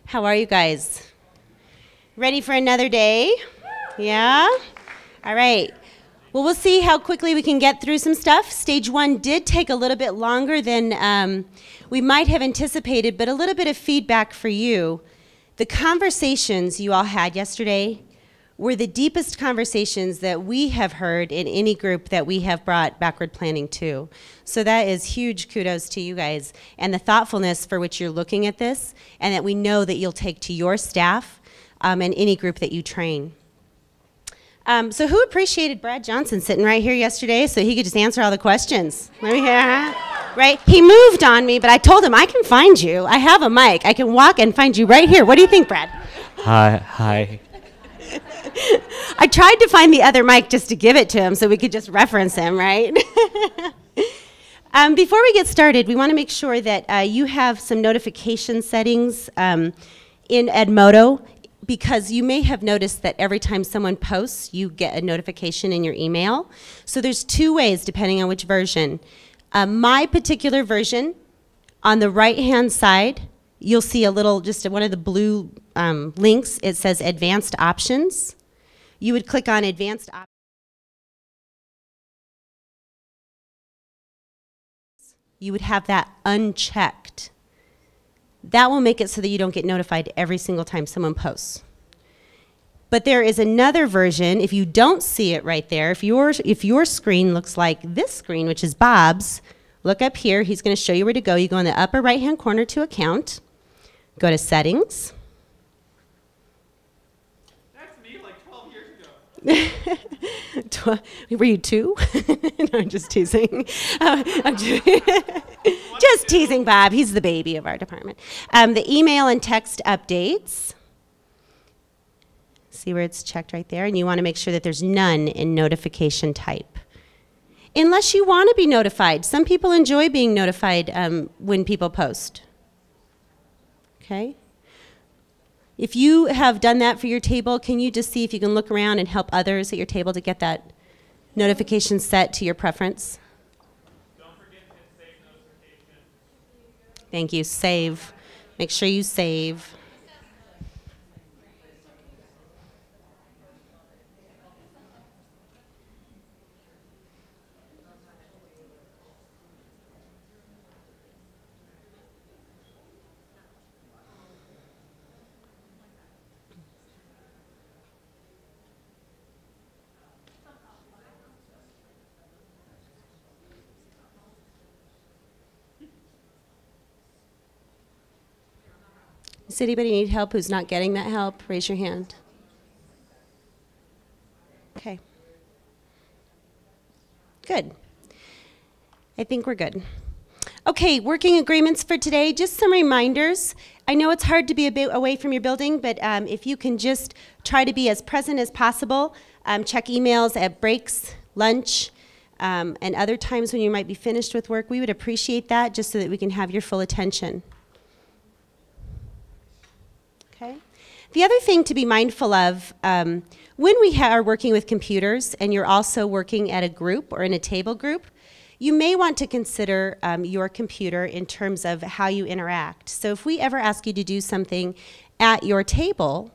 How are you guys? Ready for another day? Yeah? All right. Well, we'll see how quickly we can get through some stuff. Stage 1 did take a little bit longer than we might have anticipated, but a little bit of feedback for you. The conversations you all had yesterday were the deepest conversations that we have heard in any group that we have brought backward planning to. So that is huge kudos to you guys and the thoughtfulness for which you're looking at this, and that we know that you'll take to your staff and any group that you train. So who appreciated Brad Johnson sitting right here yesterday so he could just answer all the questions? Let me hear. Right? He moved on me, but I told him I can find you. I have a mic. I can walk and find you right here. What do you think, Brad? Hi. I tried to find the other mic just to give it to him so we could just reference him, right? Before we get started, we want to make sure that you have some notification settings in Edmodo, because you may have noticed that every time someone posts, you get a notification in your email. So there's two ways, depending on which version. My particular version, on the right-hand side, you'll see a little, just one of the blue links. It says Advanced Options. You would click on Advanced Options. You would have that unchecked. That will make it so that you don't get notified every single time someone posts. But there is another version. If you don't see it right there, if your screen looks like this screen, which is Bob's, look up here. He's going to show you where to go. You go in the upper right-hand corner to Account. Go to Settings. That's me like 12 years ago. Were you 2? No, I'm just teasing. Just teasing Bob. He's the baby of our department. The email and text updates. See where it's checked right there? And you want to make sure that there's none in notification type. Unless you want to be notified. Some people enjoy being notified when people post. Okay? If you have done that for your table, can you just see if you can look around and help others at your table to get that notification set to your preference? Don't forget to hit save notification. Thank you. Save. Make sure you save. Does anybody need help who's not getting that help? Raise your hand. Okay. Good. I think we're good. Okay, working agreements for today. Just some reminders. I know it's hard to be a bit away from your building, but if you can just try to be as present as possible, check emails at breaks, lunch, and other times when you might be finished with work, we would appreciate that just so that we can have your full attention. Okay. The other thing to be mindful of, when we are working with computers and you're also working at a group or in a table group, you may want to consider your computer in terms of how you interact. So if we ever ask you to do something at your table,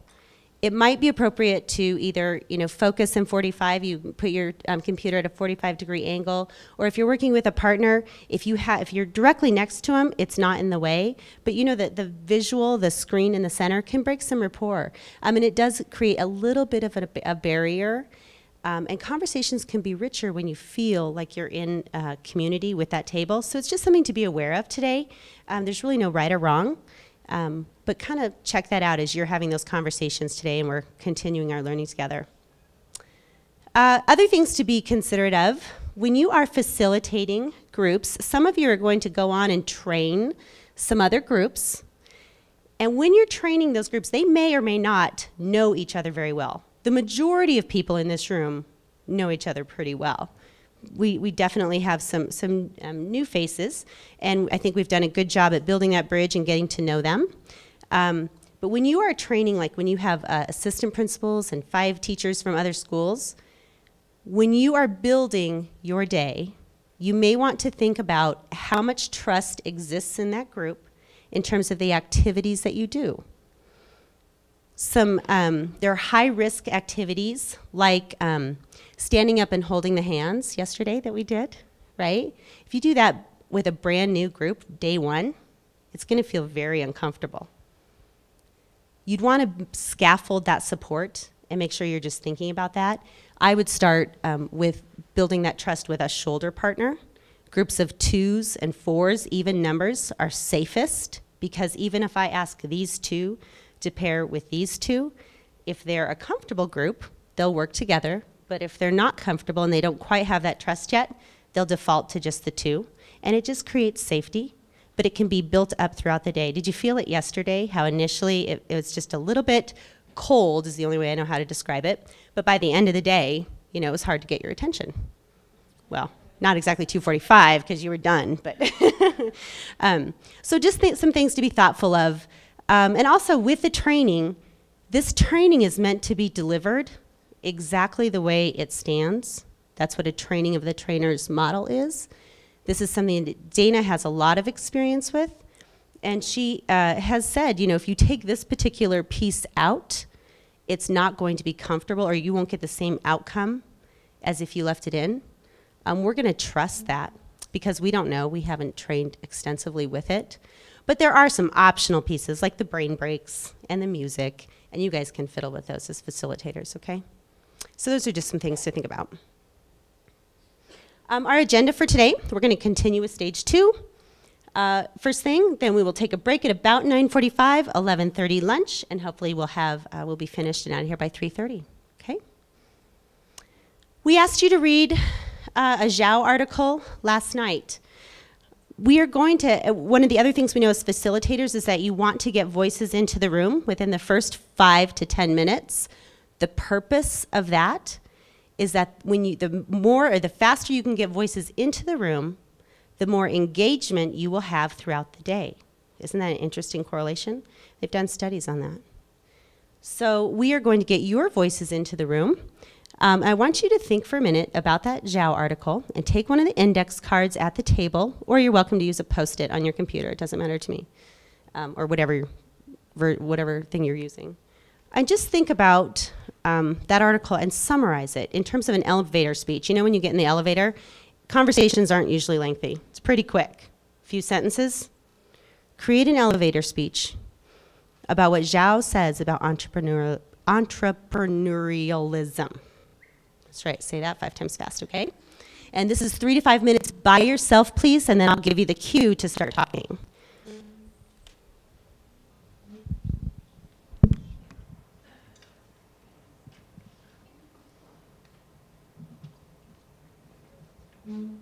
it might be appropriate to either, focus in 45, you put your computer at a 45-degree angle, or if you're working with a partner, if you're directly next to them, it's not in the way. But you know that the visual, the screen in the center, can break some rapport. And it does create a little bit of a barrier. And conversations can be richer when you feel like you're in a community with that table. So it's just something to be aware of today. There's really no right or wrong. But kind of check that out as you're having those conversations today and we're continuing our learning together. Other things to be considerate of, when you are facilitating groups, some of you are going to go on and train some other groups. And when you're training those groups, they may or may not know each other very well. The majority of people in this room know each other pretty well. We definitely have some new faces, and I think we've done a good job at building that bridge and getting to know them. But when you are training, like when you have assistant principals and 5 teachers from other schools, when you are building your day, you may want to think about how much trust exists in that group in terms of the activities that you do. There are high-risk activities like standing up and holding the hands yesterday that we did, right? If you do that with a brand new group, day one, it's going to feel very uncomfortable. You'd want to scaffold that support and make sure you're just thinking about that. I would start with building that trust with a shoulder partner. Groups of 2s and 4s, even numbers, are safest because even if I ask these 2 to pair with these 2, if they're a comfortable group, they'll work together. But if they're not comfortable and they don't quite have that trust yet, they'll default to just the 2. And it just creates safety, but it can be built up throughout the day. Did you feel it yesterday, how initially it was just a little bit cold is the only way I know how to describe it. But by the end of the day, you know, it was hard to get your attention. Well, not exactly 2:45 because you were done, but so just some things to be thoughtful of. And also with the training, this training is meant to be delivered exactly the way it stands. That's what a training of the trainer's model is. This is something that Dana has a lot of experience with. And she has said, you know, if you take this particular piece out, it's not going to be comfortable or you won't get the same outcome as if you left it in. We're going to trust that because we don't know. We haven't trained extensively with it. But there are some optional pieces like the brain breaks and the music, and you guys can fiddle with those as facilitators, okay? So those are just some things to think about. Our agenda for today, we're going to continue with stage 2. First thing, then we will take a break at about 9:45, 11:30 lunch, and hopefully we'll be finished and out of here by 3:30, okay? We asked you to read a Zhao article last night. We are going to, one of the other things we know as facilitators is that you want to get voices into the room within the first 5 to 10 minutes. The purpose of that is that the more or the faster you can get voices into the room, the more engagement you will have throughout the day. Isn't that an interesting correlation? They've done studies on that. So we are going to get your voices into the room. I want you to think for a minute about that Zhao article and take one of the index cards at the table, or you're welcome to use a Post-it on your computer. It doesn't matter to me, or whatever thing you're using. And just think about that article and summarize it in terms of an elevator speech. You know when you get in the elevator, conversations aren't usually lengthy. It's pretty quick. A few sentences. Create an elevator speech about what Zhao says about entrepreneurialism. That's right, say that 5 times fast, okay? And this is 3 to 5 minutes by yourself, please, and then I'll give you the cue to start talking. Mm-hmm.